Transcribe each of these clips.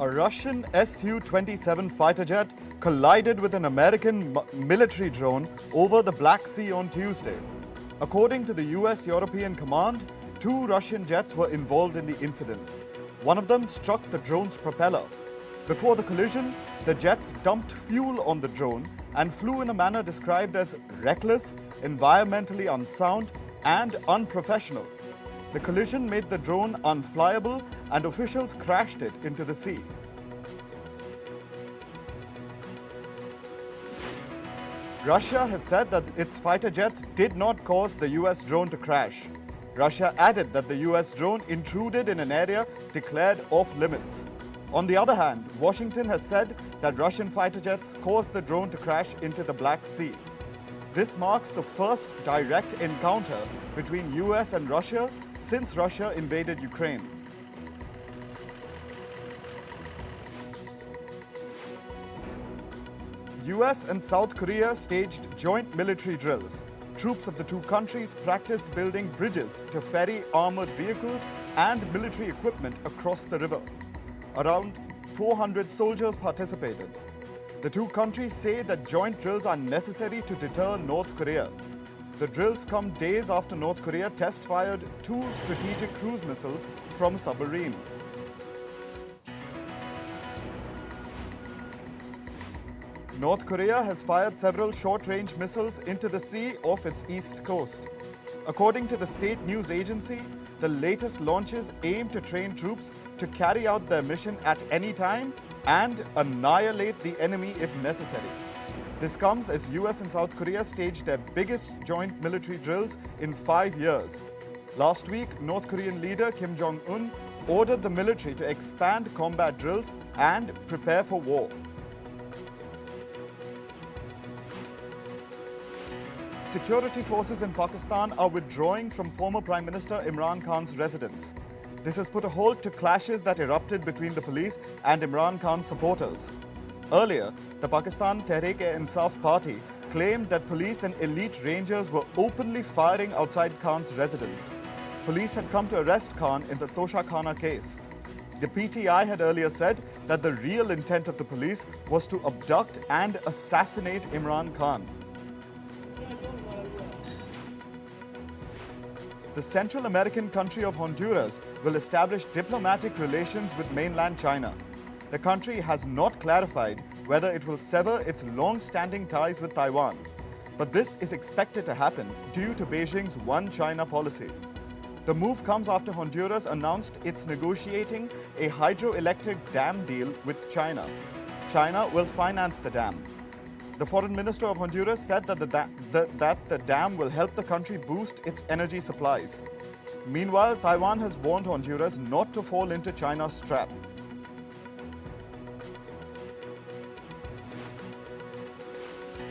A Russian Su-27 fighter jet collided with an American military drone over the Black Sea on Tuesday. According to the US European Command, 2 Russian jets were involved in the incident. One of them struck the drone's propeller. Before the collision, the jets dumped fuel on the drone and flew in a manner described as reckless, environmentally unsound, and unprofessional. The collision made the drone unflyable and officials crashed it into the sea. Russia has said that its fighter jets did not cause the US drone to crash. Russia added that the US drone intruded in an area declared off limits. On the other hand, Washington has said that Russian fighter jets caused the drone to crash into the Black Sea. This marks the first direct encounter between US and Russia since Russia invaded Ukraine. US and South Korea staged joint military drills. Troops of the two countries practiced building bridges to ferry armored vehicles and military equipment across the river. Around 400 soldiers participated. The two countries say that joint drills are necessary to deter North Korea. The drills come days after North Korea test-fired 2 strategic cruise missiles from a submarine. North Korea has fired several short-range missiles into the sea off its east coast. According to the state news agency, the latest launches aim to train troops to carry out their mission at any time and annihilate the enemy if necessary. This comes as US and South Korea staged their biggest joint military drills in 5 years. Last week, North Korean leader Kim Jong-un ordered the military to expand combat drills and prepare for war. Security forces in Pakistan are withdrawing from former Prime Minister Imran Khan's residence. This has put a halt to clashes that erupted between the police and Imran Khan's supporters. Earlier, the Pakistan Tehreek-e-Insaf party claimed that police and elite rangers were openly firing outside Khan's residence. Police had come to arrest Khan in the Tosha Khana case. The PTI had earlier said that the real intent of the police was to abduct and assassinate Imran Khan. The Central American country of Honduras will establish diplomatic relations with mainland China. The country has not clarified whether it will sever its long-standing ties with Taiwan, but this is expected to happen due to Beijing's One China policy. The move comes after Honduras announced it's negotiating a hydroelectric dam deal with China. China will finance the dam. The foreign minister of Honduras said that the dam will help the country boost its energy supplies. Meanwhile, Taiwan has warned Honduras not to fall into China's trap.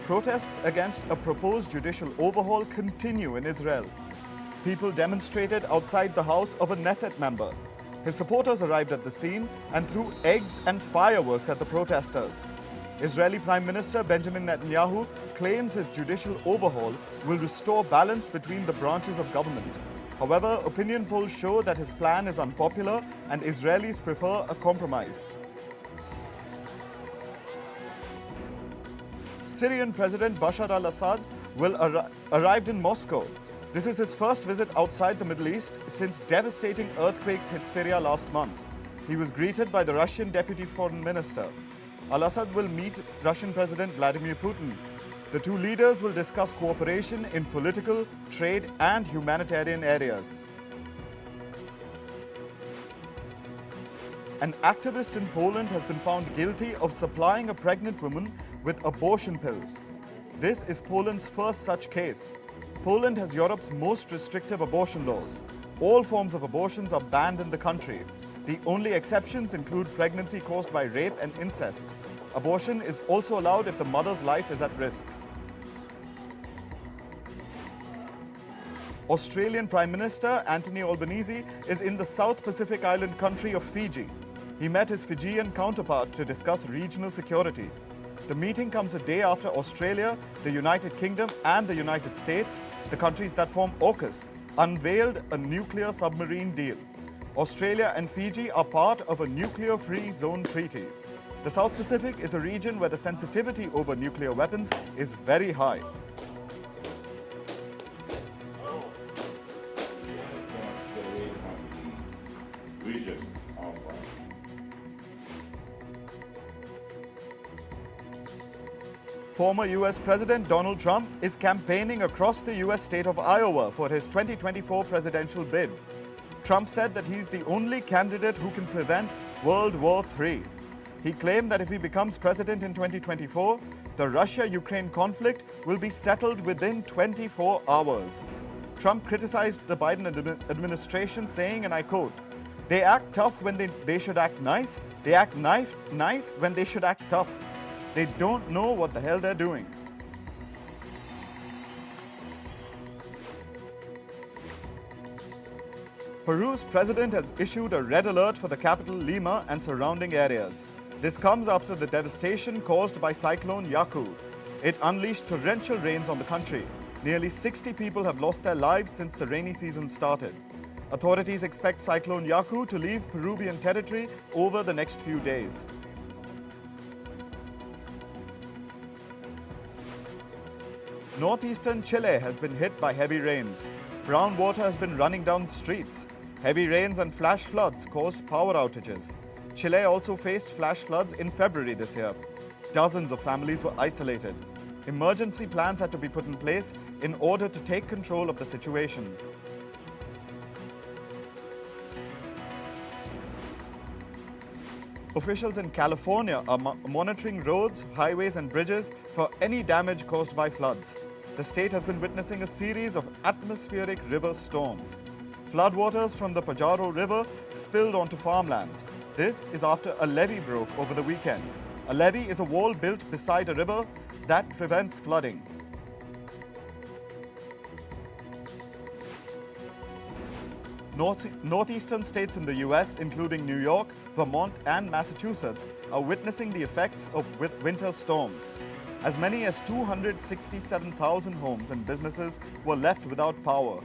Protests against a proposed judicial overhaul continue in Israel. People demonstrated outside the house of a Knesset member. His supporters arrived at the scene and threw eggs and fireworks at the protesters. Israeli Prime Minister Benjamin Netanyahu claims his judicial overhaul will restore balance between the branches of government. However, opinion polls show that his plan is unpopular and Israelis prefer a compromise. Syrian President Bashar al-Assad arrived in Moscow. This is his first visit outside the Middle East since devastating earthquakes hit Syria last month. He was greeted by the Russian Deputy Foreign Minister. Al-Assad will meet Russian President Vladimir Putin. The two leaders will discuss cooperation in political, trade, and humanitarian areas. An activist in Poland has been found guilty of supplying a pregnant woman with abortion pills. This is Poland's first such case. Poland has Europe's most restrictive abortion laws. All forms of abortions are banned in the country. The only exceptions include pregnancy caused by rape and incest. Abortion is also allowed if the mother's life is at risk. Australian Prime Minister Anthony Albanese is in the South Pacific island country of Fiji. He met his Fijian counterpart to discuss regional security. The meeting comes a day after Australia, the United Kingdom and the United States, the countries that form AUKUS, unveiled a nuclear submarine deal. Australia and Fiji are part of a nuclear-free zone treaty. The South Pacific is a region where the sensitivity over nuclear weapons is very high. Former US President Donald Trump is campaigning across the US state of Iowa for his 2024 presidential bid. Trump said that he's the only candidate who can prevent World War III. He claimed that if he becomes president in 2024, the Russia-Ukraine conflict will be settled within 24 hours. Trump criticized the Biden administration, saying, and I quote, "They act tough when they should act nice. They act nice when they should act tough. They don't know what the hell they're doing." Peru's president has issued a red alert for the capital Lima and surrounding areas. This comes after the devastation caused by Cyclone Yaku. It unleashed torrential rains on the country. Nearly 60 people have lost their lives since the rainy season started. Authorities expect Cyclone Yaku to leave Peruvian territory over the next few days. Northeastern Chile has been hit by heavy rains. Brown water has been running down streets. Heavy rains and flash floods caused power outages. Chile also faced flash floods in February this year. Dozens of families were isolated. Emergency plans had to be put in place in order to take control of the situation. Officials in California are monitoring roads, highways, and bridges for any damage caused by floods. The state has been witnessing a series of atmospheric river storms. Floodwaters from the Pajaro River spilled onto farmlands. This is after a levee broke over the weekend. A levee is a wall built beside a river that prevents flooding. Northeastern states in the US, including New York, Vermont, and Massachusetts, are witnessing the effects of winter storms. As many as 267,000 homes and businesses were left without power.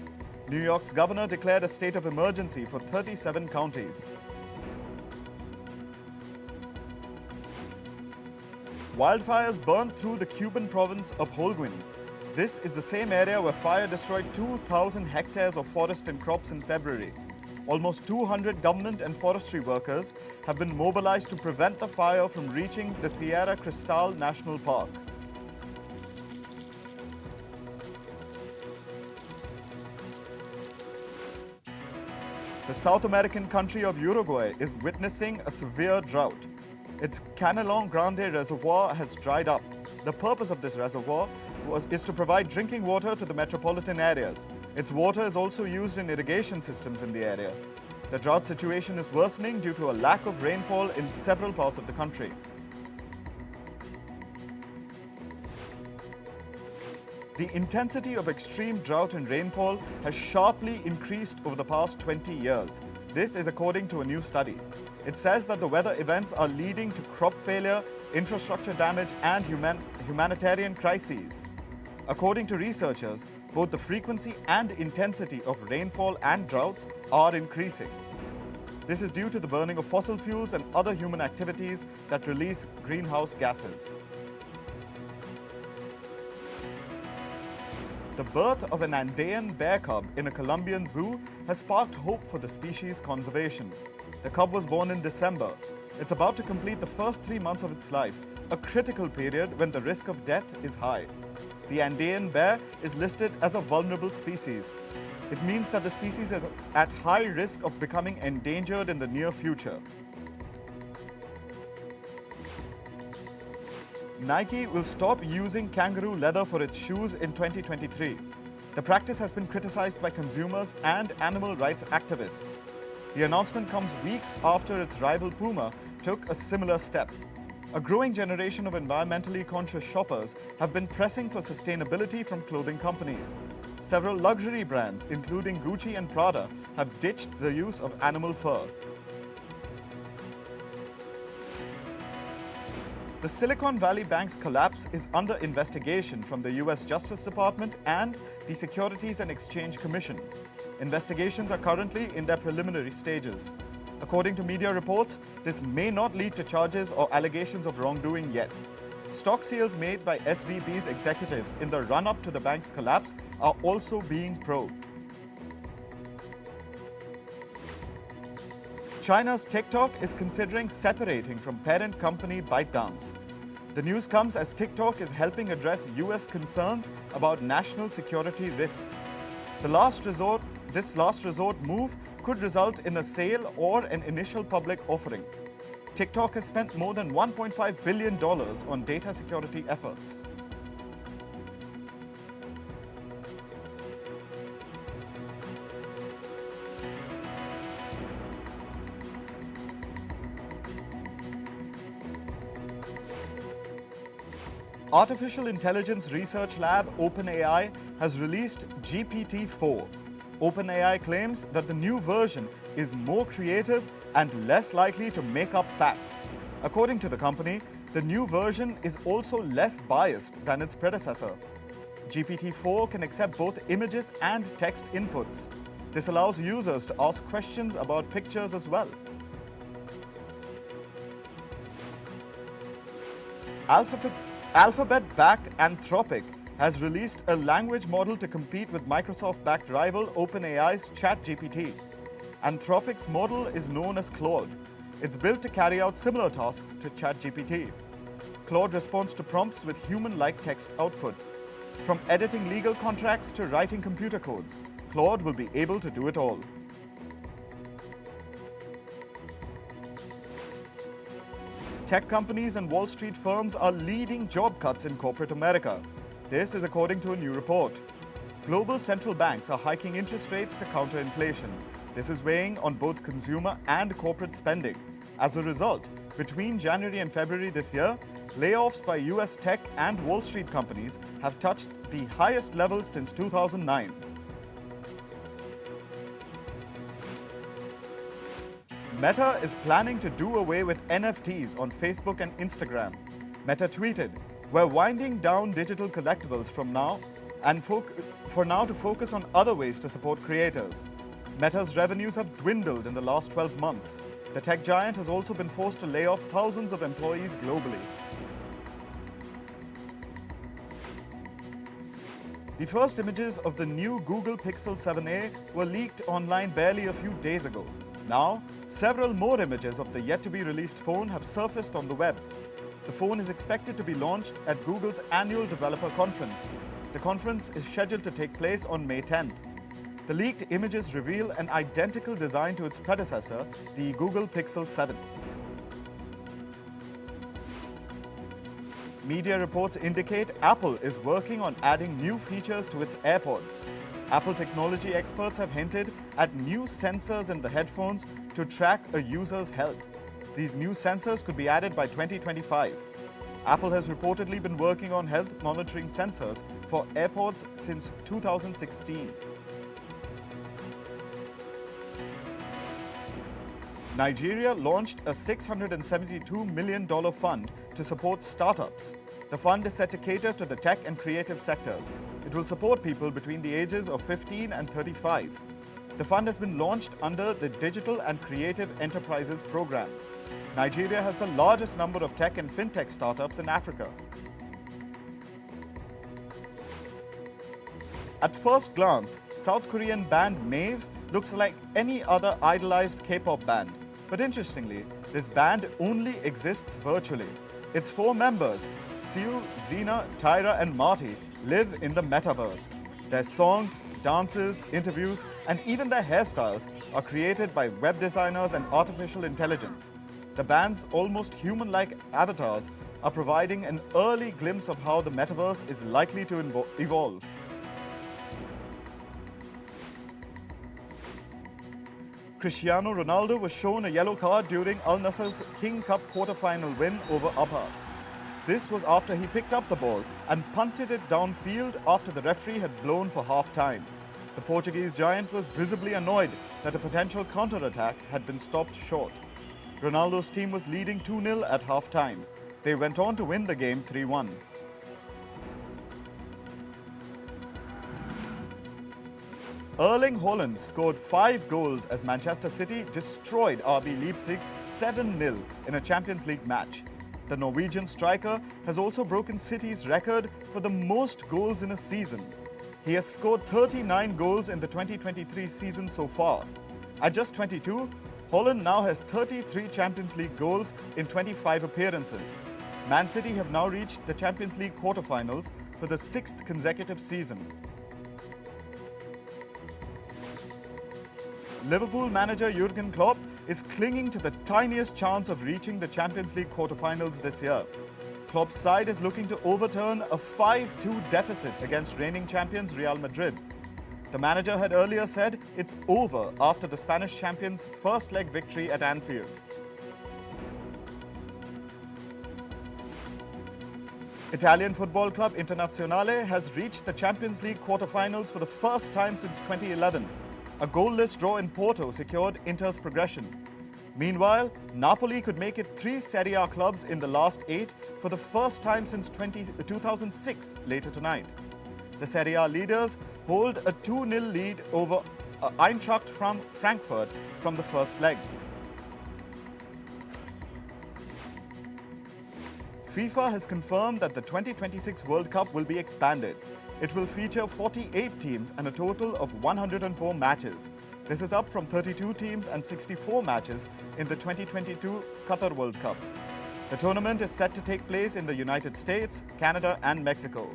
New York's governor declared a state of emergency for 37 counties. Wildfires burned through the Cuban province of Holguin. This is the same area where fire destroyed 2,000 hectares of forest and crops in February. Almost 200 government and forestry workers have been mobilized to prevent the fire from reaching the Sierra Cristal National Park. The South American country of Uruguay is witnessing a severe drought. Its Canelon Grande reservoir has dried up. The purpose of this reservoir is to provide drinking water to the metropolitan areas. Its water is also used in irrigation systems in the area. The drought situation is worsening due to a lack of rainfall in several parts of the country. The intensity of extreme drought and rainfall has sharply increased over the past 20 years. This is according to a new study. It says that the weather events are leading to crop failure, infrastructure damage, and humanitarian crises. According to researchers, both the frequency and intensity of rainfall and droughts are increasing. This is due to the burning of fossil fuels and other human activities that release greenhouse gases. The birth of an Andean bear cub in a Colombian zoo has sparked hope for the species' conservation. The cub was born in December. It's about to complete the first 3 months of its life, a critical period when the risk of death is high. The Andean bear is listed as a vulnerable species. It means that the species is at high risk of becoming endangered in the near future. Nike will stop using kangaroo leather for its shoes in 2023. The practice has been criticized by consumers and animal rights activists. The announcement comes weeks after its rival Puma took a similar step. A growing generation of environmentally conscious shoppers have been pressing for sustainability from clothing companies. Several luxury brands, including Gucci and Prada, have ditched the use of animal fur. The Silicon Valley Bank's collapse is under investigation from the US Justice Department and the Securities and Exchange Commission. Investigations are currently in their preliminary stages. According to media reports, this may not lead to charges or allegations of wrongdoing yet. Stock sales made by SVB's executives in the run-up to the bank's collapse are also being probed. China's TickTock is considering separating from parent company ByteDance. The news comes as TickTock is helping address US concerns about national security risks. This last resort move could result in a sale or an initial public offering. TickTock has spent more than $1.5 billion on data security efforts. Artificial intelligence research lab OpenAI has released GPT-4. OpenAI claims that the new version is more creative and less likely to make up facts. According to the company, the new version is also less biased than its predecessor. GPT-4 can accept both images and text inputs. This allows users to ask questions about pictures as well. Alphabet-backed Anthropic has released a language model to compete with Microsoft-backed rival OpenAI's ChatGPT. Anthropic's model is known as Claude. It's built to carry out similar tasks to ChatGPT. Claude responds to prompts with human-like text output. From editing legal contracts to writing computer codes, Claude will be able to do it all. Tech companies and Wall Street firms are leading job cuts in corporate America. This is according to a new report. Global central banks are hiking interest rates to counter inflation. This is weighing on both consumer and corporate spending. As a result, between January and February this year, layoffs by US tech and Wall Street companies have touched the highest levels since 2009. Meta is planning to do away with NFTs on Facebook and Instagram. Meta tweeted, "We're winding down digital collectibles from now and for now to focus on other ways to support creators." Meta's revenues have dwindled in the last 12 months. The tech giant has also been forced to lay off thousands of employees globally. The first images of the new Google Pixel 7a were leaked online barely a few days ago. Now, several more images of the yet-to-be-released phone have surfaced on the web. The phone is expected to be launched at Google's annual developer conference. The conference is scheduled to take place on May 10th. The leaked images reveal an identical design to its predecessor, the Google Pixel 7. Media reports indicate Apple is working on adding new features to its Airpods. Apple technology experts have hinted at new sensors in the headphones to track a user's health. These new sensors could be added by 2025. Apple has reportedly been working on health monitoring sensors for Airpods since 2016. Nigeria launched a $672 million fund to support startups. The fund is set to cater to the tech and creative sectors. It will support people between the ages of 15 and 35. The fund has been launched under the Digital and Creative Enterprises Program. Nigeria has the largest number of tech and fintech startups in Africa. At first glance, South Korean band Maeve looks like any other idolized K-pop band. But interestingly, this band only exists virtually. Its 4 members, Siu, Zena, Tyra, and Marty, live in the metaverse. Their songs, dances, interviews, and even their hairstyles are created by web designers and artificial intelligence. The band's almost human-like avatars are providing an early glimpse of how the metaverse is likely to evolve. Cristiano Ronaldo was shown a yellow card during Al Nassr's King Cup quarter-final win over Abha. This was after he picked up the ball and punted it downfield after the referee had blown for half-time. The Portuguese giant was visibly annoyed that a potential counter-attack had been stopped short. Ronaldo's team was leading 2-0 at half-time. They went on to win the game 3-1. Erling Holland scored 5 goals as Manchester City destroyed RB Leipzig 7-0 in a Champions League match. The Norwegian striker has also broken City's record for the most goals in a season. He has scored 39 goals in the 2023 season so far. At just 22, Holland now has 33 Champions League goals in 25 appearances. Man City have now reached the Champions League quarterfinals for the 6th consecutive season. Liverpool manager Jurgen Klopp is clinging to the tiniest chance of reaching the Champions League quarterfinals this year. Klopp's side is looking to overturn a 5-2 deficit against reigning champions Real Madrid. The manager had earlier said it's over after the Spanish champions' first leg victory at Anfield. Italian football club Internazionale has reached the Champions League quarterfinals for the first time since 2011. A goalless draw in Porto secured Inter's progression. Meanwhile, Napoli could make it 3 Serie A clubs in the last 8 for the first time since 2006 later tonight. The Serie A leaders hold a 2-0 lead over Eintracht from Frankfurt from the first leg. FIFA has confirmed that the 2026 World Cup will be expanded. It will feature 48 teams and a total of 104 matches. This is up from 32 teams and 64 matches in the 2022 Qatar World Cup. The tournament is set to take place in the United States, Canada and Mexico.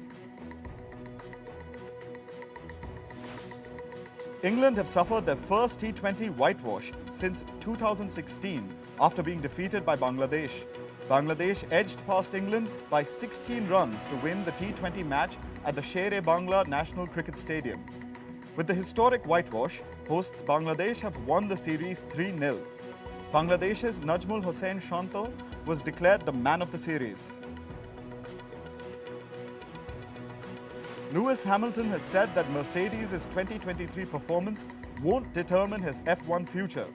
England have suffered their first T20 whitewash since 2016 after being defeated by Bangladesh. Bangladesh edged past England by 16 runs to win the T20 match at the Sher-e-Bangla National Cricket Stadium. With the historic whitewash, hosts Bangladesh have won the series 3-0. Bangladesh's Najmul Hossain Shanto was declared the man of the series. Lewis Hamilton has said that Mercedes' 2023 performance won't determine his F1 future.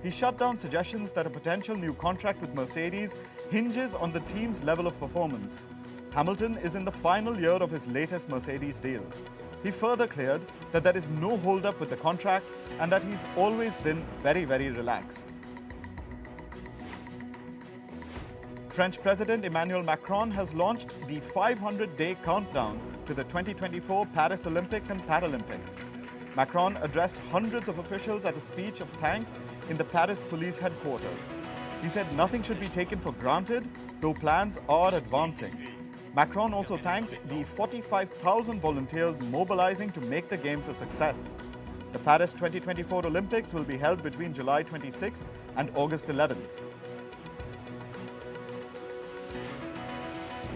He shut down suggestions that a potential new contract with Mercedes hinges on the team's level of performance. Hamilton is in the final year of his latest Mercedes deal. He further cleared that there is no hold-up with the contract and that he's always been very relaxed. French President Emmanuel Macron has launched the 500-day countdown to the 2024 Paris Olympics and Paralympics. Macron addressed hundreds of officials at a speech of thanks in the Paris police headquarters. He said nothing should be taken for granted, though plans are advancing. Macron also thanked the 45,000 volunteers mobilizing to make the Games a success. The Paris 2024 Olympics will be held between July 26th and August 11th.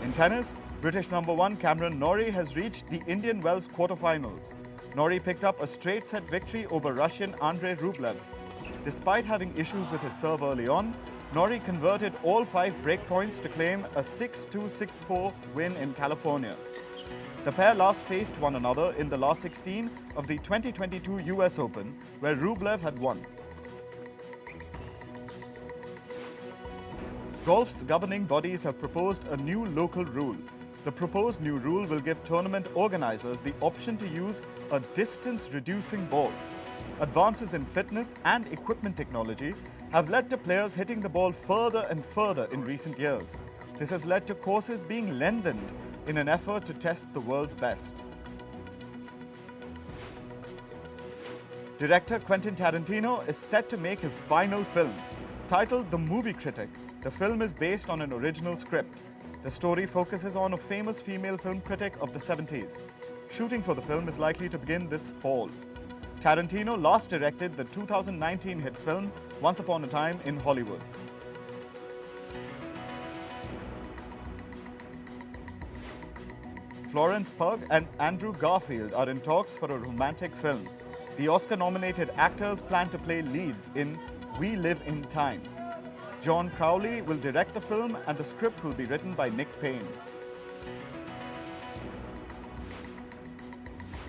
In tennis, British number 1 Cameron Nori has reached the Indian Wells quarterfinals. Nori picked up a straight-set victory over Russian Andrei Rublev. Despite having issues with his serve early on, Nori converted all 5 breakpoints to claim a 6-2-6-4 win in California. The pair last faced one another in the last 16 of the 2022 US Open, where Rublev had won. Golf's governing bodies have proposed a new local rule. The proposed new rule will give tournament organizers the option to use a distance-reducing ball. Advances in fitness and equipment technology have led to players hitting the ball further and further in recent years. This has led to courses being lengthened in an effort to test the world's best. Director Quentin Tarantino is set to make his final film. Titled The Movie Critic, the film is based on an original script. The story focuses on a famous female film critic of the 70s. Shooting for the film is likely to begin this fall. Tarantino last directed the 2019 hit film Once Upon a Time in Hollywood. Florence Pugh and Andrew Garfield are in talks for a romantic film. The Oscar-nominated actors plan to play leads in We Live in Time. John Crowley will direct the film and the script will be written by Nick Payne.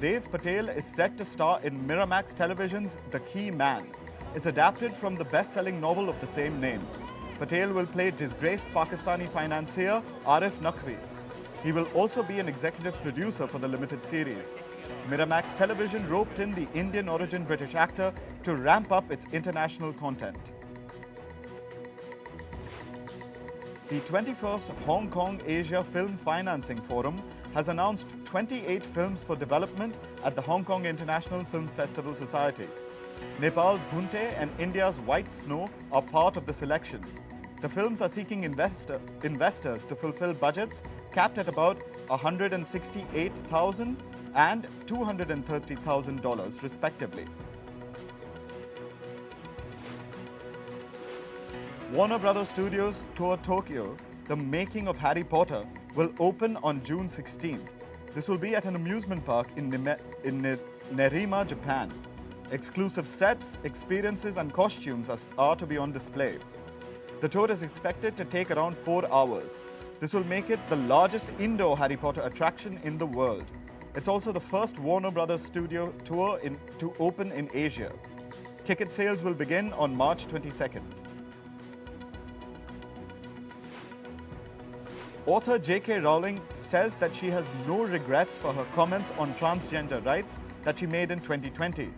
Dev Patel is set to star in Miramax Television's The Key Man. It's adapted from the best-selling novel of the same name. Patel will play disgraced Pakistani financier Arif Naqvi. He will also be an executive producer for the limited series. Miramax Television roped in the Indian origin British actor to ramp up its international content. The 21st Hong Kong Asia Film Financing Forum has announced 28 films for development at the Hong Kong International Film Festival Society. Nepal's Bhunte and India's White Snow are part of the selection. The films are seeking investors to fulfill budgets capped at about $168,000 and $230,000 respectively. Warner Brothers Studios Tour Tokyo, The Making of Harry Potter, will open on June 16th. This will be at an amusement park in Nerima, Japan. Exclusive sets, experiences and costumes are to be on display. The tour is expected to take around 4 hours. This will make it the largest indoor Harry Potter attraction in the world. It's also the first Warner Brothers Studio tour to open in Asia. Ticket sales will begin on March 22nd. Author J.K. Rowling says that she has no regrets for her comments on transgender rights that she made in 2020.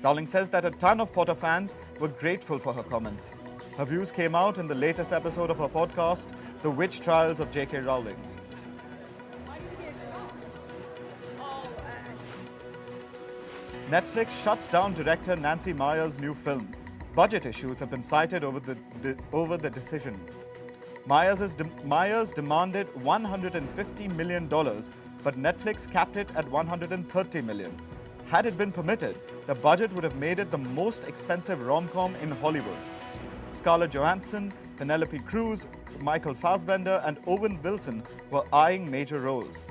Rowling says that a ton of Potter fans were grateful for her comments. Her views came out in the latest episode of her podcast, The Witch Trials of J.K. Rowling. Netflix shuts down director Nancy Meyer's new film. Budget issues have been cited over the decision. Myers demanded $150 million, but Netflix capped it at $130 million. Had it been permitted, the budget would have made it the most expensive rom-com in Hollywood. Scarlett Johansson, Penelope Cruz, Michael Fassbender and Owen Wilson were eyeing major roles.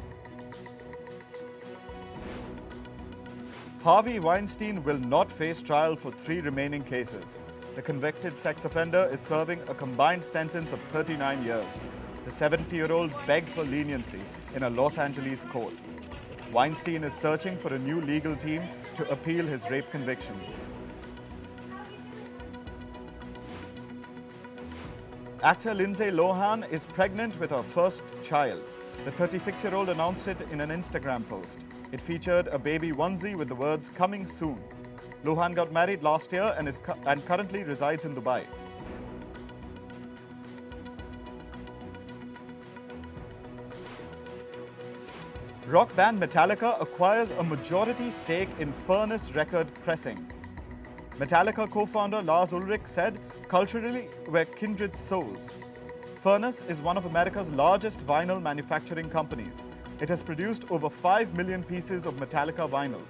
Harvey Weinstein will not face trial for 3 remaining cases. The convicted sex offender is serving a combined sentence of 39 years. The 70-year-old begged for leniency in a Los Angeles court. Weinstein is searching for a new legal team to appeal his rape convictions. Actor Lindsay Lohan is pregnant with her first child. The 36-year-old announced it in an Instagram post. It featured a baby onesie with the words "coming soon." Lohan got married last year and currently resides in Dubai. Rock band Metallica acquires a majority stake in Furnace record pressing. Metallica co-founder Lars Ulrich said, "Culturally, we're kindred souls." Furnace is one of America's largest vinyl manufacturing companies. It has produced over 5 million pieces of Metallica vinyl.